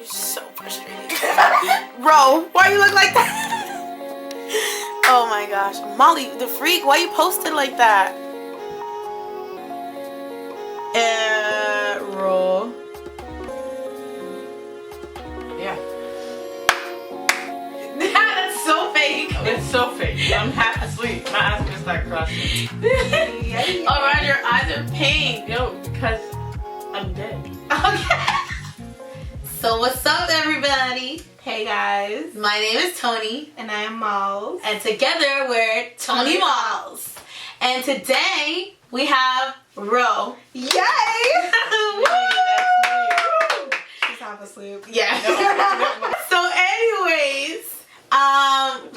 so frustrating. Bro, why you look like that? Oh my gosh. Molly, the freak, why you posted like that? Errol. Yeah. That's so fake. It's so fake. I'm half asleep. My eyes are gonna start crossing. Alright, your eyes are pink. Yo, because I'm dead. Okay. So what's up, everybody? Hey guys, My name is Toni, and I am Mollsz. and together we're ToniiMollsz. And today we have Ro. Yay! She's half asleep. Yeah. So anyways,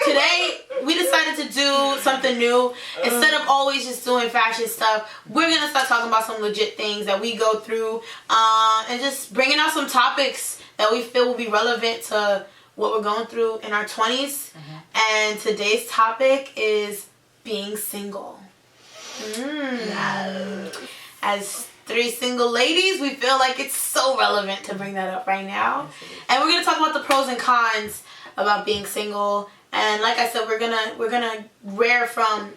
today we decided to do something new. Instead of always just doing fashion stuff, we're gonna start talking about some legit things that we go through, and just bringing out some topics that we feel will be relevant to what we're going through in our 20s. And today's topic is being single. As three single ladies, we feel like it's so relevant to bring that up right now. And we're gonna talk about the pros and cons about being single. And like I said, we're gonna rear from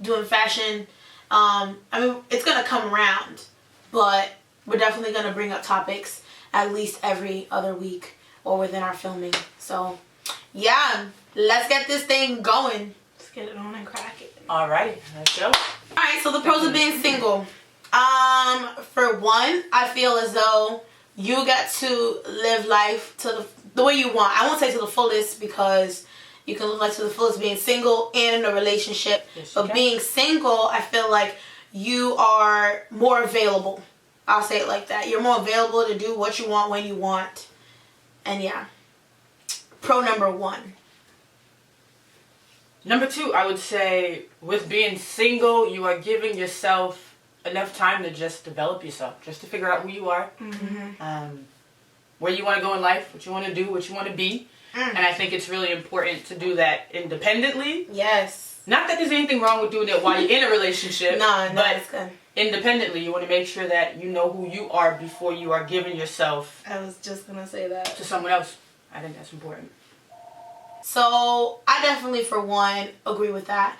doing fashion. I mean, it's gonna come around, but we're definitely gonna bring up topics at least every other week or within our filming. So yeah, let's get this thing going. Let's get it on and crack it. Alrighty, let's go. Alright, so the pros of being single. For one, I feel as though you get to live life to the way you want. I won't say to the fullest, because you can live life to the fullest being single and in a relationship. Yes, but being single, I feel like you are more available. I'll say it like that. You're more available to do what you want when you want. And yeah. Pro number one. Number two, I would say with being single, you are giving yourself enough time to just develop yourself, just to figure out who you are, where you want to go in life, what you want to do, what you want to be. And I think it's really important to do that independently. Yes. Not that there's anything wrong with doing it while you're in a relationship. No, but it's good. Independently, you want to make sure that you know who you are before you are giving yourself I was just gonna say that. to someone else. I think that's important. So I definitely, for one, agree with that.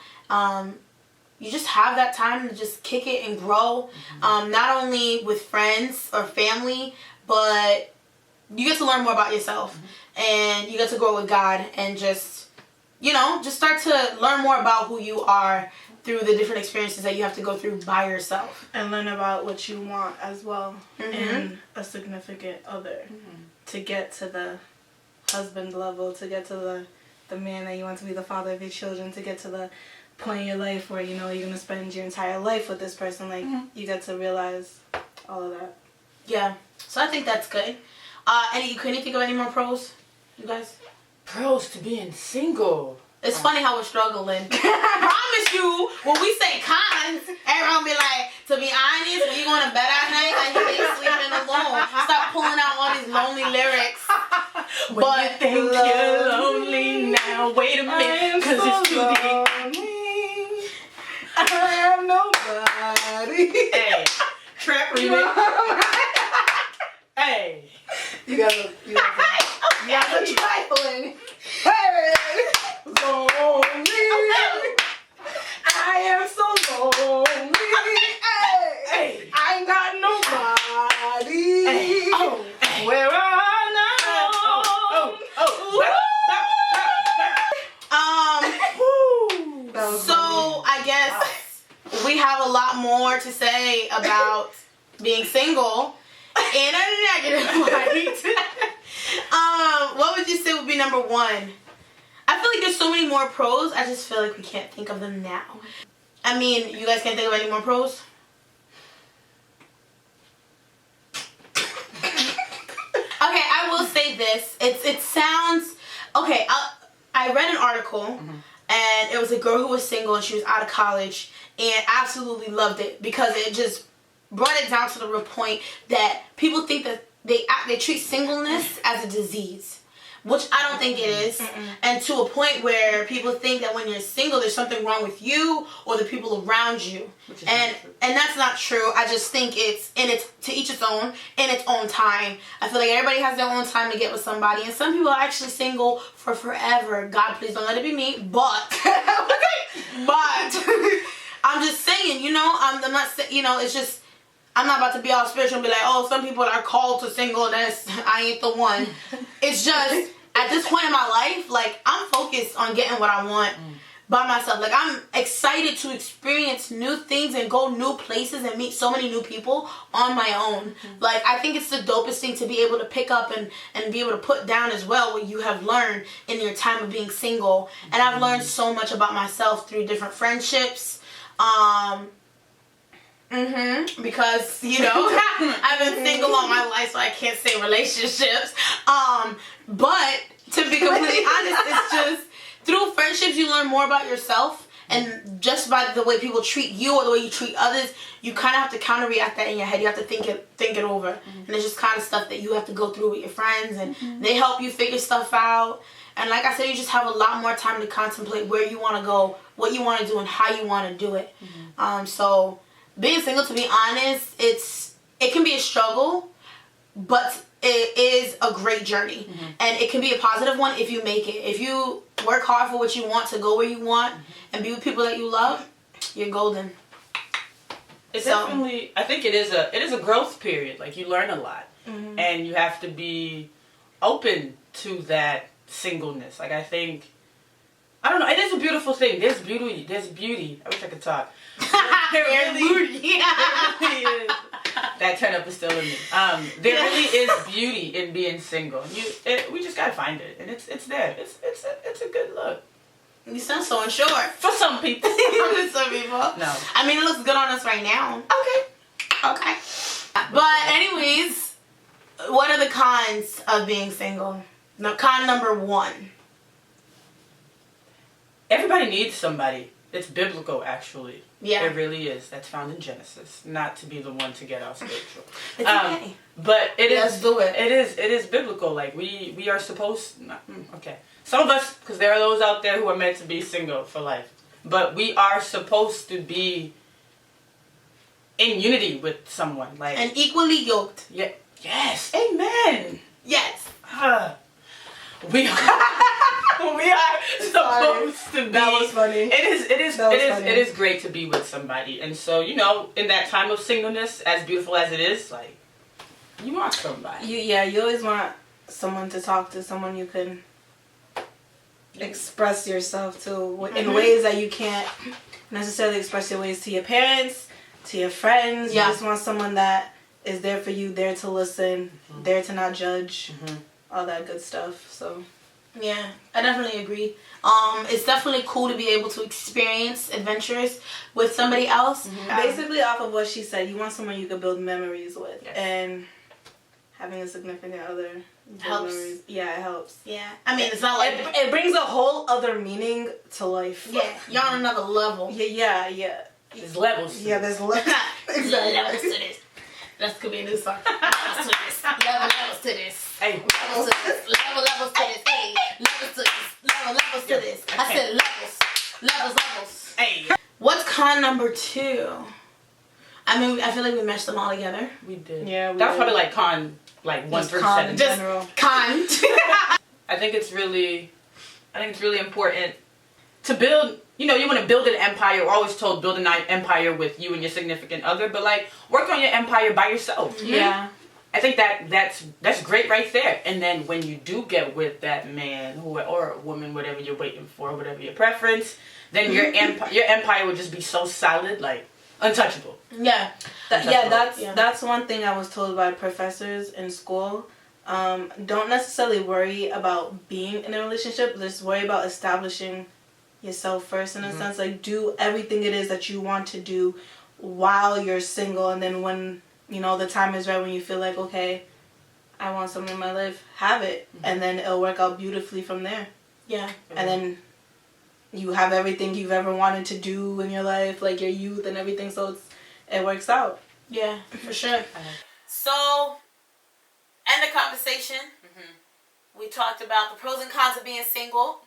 You just have that time to just kick it and grow, not only with friends or family, but you get to learn more about yourself, and you get to grow with God, and just, just start to learn more about who you are through the different experiences that you have to go through by yourself. And learn about what you want as well in a significant other. To get to the husband level, to get to the man that you want to be the father of your children, to get to the point in your life where you're going to spend your entire life with this person. Like, you get to realize all of that. Yeah. So I think that's good. Can you think of any more pros, you guys? Pros to being single. It's funny how we're struggling. Promise you, when we say cons, everyone be like, to be honest, when you going to bed at night and you ain't sleeping alone, stop pulling out all these lonely lyrics. When you think you're lonely now, wait a minute, because it's too deep. I have nobody. Hey, trap remix. Hey. You gotta trifling. Hey, lonely. I am so lonely. Hey, I ain't got nobody. Hey. Oh. Hey. Where I So I guess we have a lot more to say about being single in a negative light. What would you say would be number one? I feel like there's so many more pros. I just feel like we can't think of them now. I mean, you guys can't think of any more pros? Okay, I will say this. It sounds okay. I read an article, and it was a girl who was single and she was out of college, and absolutely loved it because it just brought it down to the real point that people think that they treat singleness as a disease, which I don't think it is. And to a point where people think that when you're single, there's something wrong with you or the people around you. And that's not true. I just think it's to each its own, in its own time. I feel like everybody has their own time to get with somebody, and some people are actually single for forever. God, please don't let it be me. But I'm just saying, you know, I'm not saying, you know, it's just, I'm not about to be all spiritual and be like, oh, some people are called to single, I ain't the one. It's just, at this point in my life, like, I'm focused on getting what I want by myself. Like, I'm excited to experience new things and go new places and meet so many new people on my own. Like, I think it's the dopest thing to be able to pick up and be able to put down as well what you have learned in your time of being single. And I've learned so much about myself through different friendships. Because, you know, I've been single all my life, so I can't say relationships. But to be completely honest, it's just through friendships you learn more about yourself, and just by the way people treat you or the way you treat others, you kind of have to counter react that in your head. You have to think it over, and it's just kind of stuff that you have to go through with your friends, and they help you figure stuff out. And like I said, you just have a lot more time to contemplate where you want to go, what you want to do, and how you want to do it. So being single, to be honest, it can be a struggle, but it is a great journey. And it can be a positive one if you make it. If you work hard for what you want, to go where you want, and be with people that you love, you're golden. It's definitely, I think it is a growth period. Like, you learn a lot. And you have to be open to that singleness. Like, I think, I don't know, it is a beautiful thing. There's beauty. I wish I could talk. There really is. That turn up is still in me. There really is beauty in being single. We just gotta find it, and it's there. It's a good look. You sound so unsure. For some people. For some people. No. I mean, it looks good on us right now. Okay. But anyways, what are the cons of being single? No, con number 1. Everybody needs somebody. It's biblical, actually. Yeah. It really is. That's found in Genesis. Not to be the one to get all spiritual. It's okay. But Let's do it. It is biblical. Like, we are supposed... okay. Some of us, because there are those out there who are meant to be single for life. But we are supposed to be in unity with someone. Like, and equally yoked. Yeah. Yes. Amen. Yes. We are supposed to be. That was funny. It is great to be with somebody. And so, you know, in that time of singleness, as beautiful as it is, like, you want somebody. You always want someone to talk to, someone you can express yourself to in ways that you can't necessarily express your ways to your parents, to your friends. You just want someone that is there for you, there to listen, there to not judge, all that good stuff. So yeah, I definitely agree. It's definitely cool to be able to experience adventures with somebody else. Basically, off of what she said, you want someone you can build memories with, and having a significant other helps. Memories. Yeah, it helps. Yeah, I mean, it's not like it brings a whole other meaning to life. Yeah, you're on another level. Yeah. There's levels. There's levels. Exactly. Levels to this. That could be a new song. Levels to this. Levels to this. Hey. Levels to this. Levels to this. Hey. Levels to this. Levels to this. I said levels. Hey. What's con number 2? I mean, I feel like we meshed them all together. We did. Yeah, that was probably like con, like 1%. In Just general. con. I think it's really important to build. You know, you want to build an empire. We're always told build an empire with you and your significant other, but like work on your empire by yourself. Yeah. I think that's great right there. And then when you do get with that man or woman, whatever you're waiting for, whatever your preference, then your empire would just be so solid, like untouchable. Yeah. That's one thing I was told by professors in school. Don't necessarily worry about being in a relationship. Just worry about establishing yourself first, in a sense. Like, do everything it is that you want to do while you're single, and then when, you know, the time is right, when you feel like, okay, I want something in my life, have it, and then it'll work out beautifully from there. Yeah. And then you have everything you've ever wanted to do in your life, like your youth and everything, so it works out. Yeah, for sure. So, end the conversation. We We talked about the pros and cons of being single.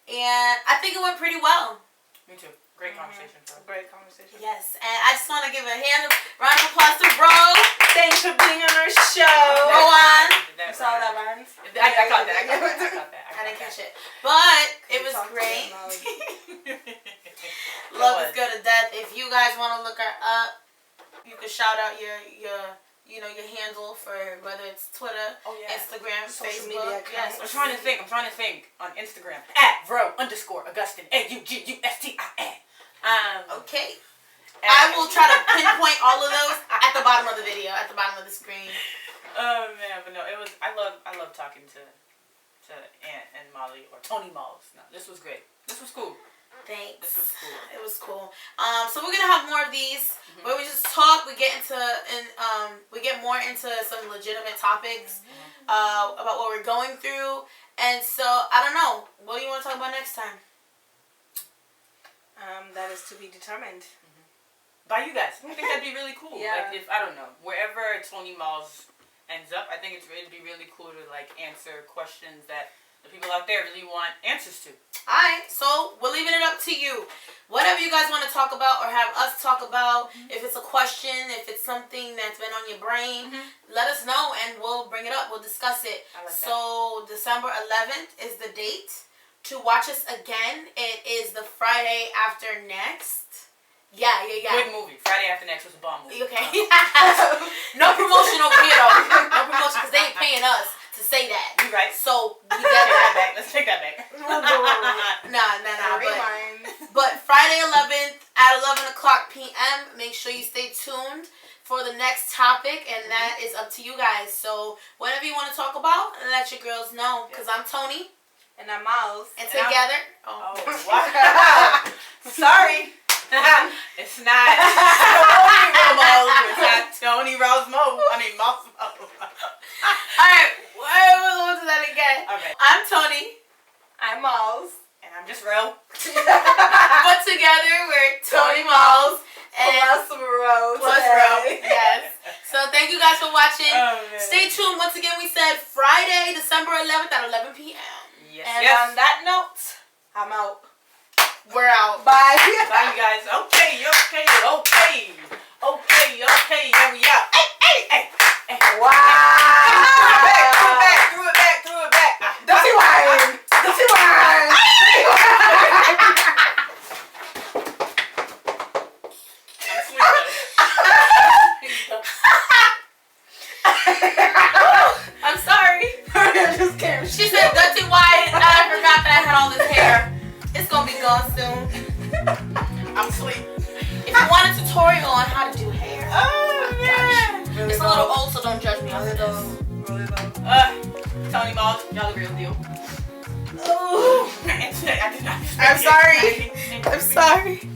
And I think it went pretty well. Me too. Great conversation. Great conversation. Yes, and I just want to give a round of applause to Bro. Thanks for being on our show. Rowan. You saw that rhymes? I caught that. I didn't catch it. But it was great. Love is good to death. If you guys want to look her up, you can shout out your handle for whether it's Twitter, Instagram, social Facebook. media Yes. I'm trying to think on Instagram @Vro_Augustin AUGUSTIN. Okay. I will try to pinpoint all of those at the bottom of the video, at the bottom of the screen. Oh man, but no, it was. I love talking to Aunt and Molly or ToniiMollsz. No, this was great. This was cool. Thanks. This was cool. It was cool. So we're gonna have more of these where we just talk. We get more into some legitimate topics about what we're going through. And so I don't know. What do you want to talk about next time? That is to be determined. By you guys. I think that'd be really cool. Yeah. Like if I don't know, wherever ToniiMollsz ends up, I think it'd be really cool to like answer questions that the people out there really want answers to. Alright, so we're leaving it up to you. Whatever you guys want to talk about or have us talk about, if it's a question, if it's something that's been on your brain, let us know and we'll bring it up. We'll discuss it. I like that. So December 11th is the date to watch us again. It is the Friday after next. Yeah. Good movie. Friday After Next was a bomb movie. Okay. No promotion over here though. No promotion because they ain't paying us to say that. You right. So we Take that back. Let's take that back. Nah. But Friday 11th at 11 o'clock p.m. Make sure you stay tuned for the next topic, and that is up to you guys. So whatever you want to talk about, let your girls know. Because I'm Toni. And I'm Mollsz. And together. Oh, wow. Sorry. It's not ToniiMollsz. It's not ToniiMollsz. Alright, we'll do that again. Okay. I'm Toni. I'm Mollsz. And I'm just Ro. But together we're ToniiMollsz and Plus Ro. Yes. So thank you guys for watching. Oh, man. Stay tuned. Once again, we said Friday, December 11th at 11 p.m. Yes. And yes. on that note, I'm out. We're out. Bye. Bye, you guys. Okay. Yeah, we out. Hey. Wow. Threw it back. Dirty wine. I'm sweet. I'm sorry. I just can't. She said dirty white. I forgot that I had all this hair. It's gonna be gone soon. I'm sweet. If you want a tutorial on how to do hair, Oh, man. Really it's a little old, so don't judge me on Really this. Really low. ToniiMollsz, y'all the real deal. Oh. I did not. I'm sorry.